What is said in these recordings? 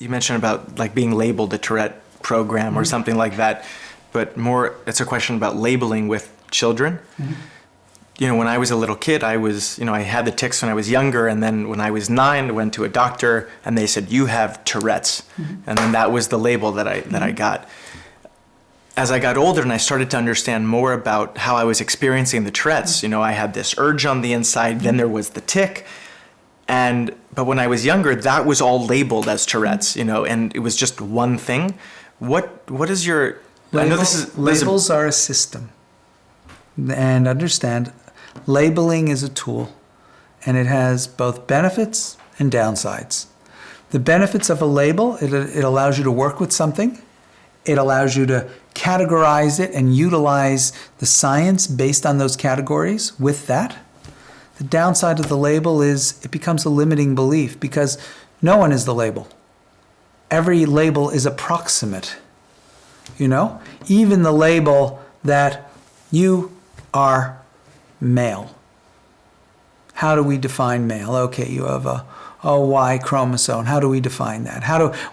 you mentioned about like being labeled a Tourette program or something like that, but more it's a question about labeling with children. You know, when I was a little kid, I had the tics when I was younger, and then when I was 9, I went to a doctor and they said, you have Tourette's. And then that was the label that I got. As I got older and I started to understand more about how I was experiencing the Tourette's, you know, I had this urge on the inside, then there was the tic. But when I was younger, that was all labeled as Tourette's, you know, and it was just one thing. What is your... Labels are a system. And understand, labeling is a tool, and it has both benefits and downsides. The benefits of a label, it allows you to work with something. It allows you to categorize it and utilize the science based on those categories with that. The downside of the label is it becomes a limiting belief because no one is the label. Every label is approximate. You know, even the label that you are male. How do we define male? Okay, you have a Y chromosome. How do we define that?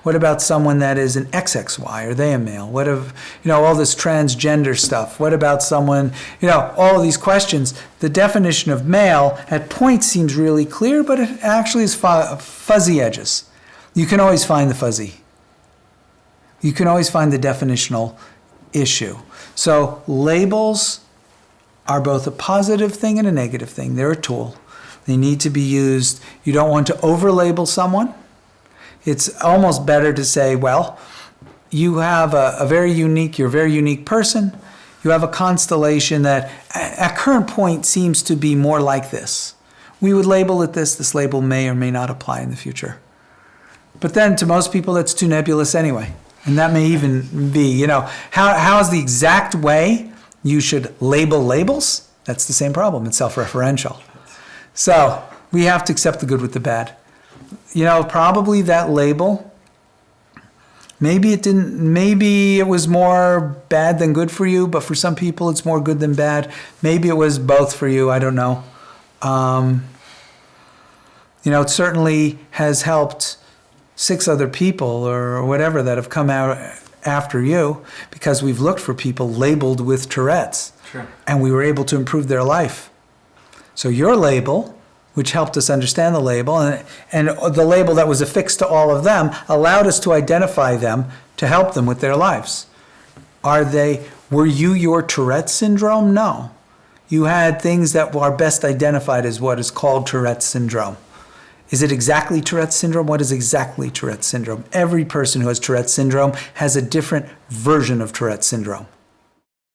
What about someone that is an XXY? Are they a male? What of, you know, all this transgender stuff? What about someone, you know, all of these questions? The definition of male at points seems really clear, but it actually is fuzzy edges. You can always find the fuzzy. You can always find the definitional issue. So labels are both a positive thing and a negative thing. They're a tool. They need to be used. You don't want to over-label someone. It's almost better to say, well, you have you're a very unique person. You have a constellation that at current point seems to be more like this. We would label it this. This label may or may not apply in the future. But then to most people, that's too nebulous anyway. And that may even be, you know, how is the exact way you should label labels? That's the same problem. It's self-referential. So we have to accept the good with the bad. You know, probably that label, maybe it was more bad than good for you, but for some people it's more good than bad. Maybe it was both for you, I don't know. You know, it certainly has helped 6 other people or whatever that have come out after you because we've looked for people labeled with Tourette's. Sure. And we were able to improve their life. So your label, which helped us understand the label, and the label that was affixed to all of them, allowed us to identify them to help them with their lives. Were you your Tourette syndrome? No. You had things that are best identified as what is called Tourette syndrome. Is it exactly Tourette syndrome? What is exactly Tourette syndrome? Every person who has Tourette syndrome has a different version of Tourette syndrome.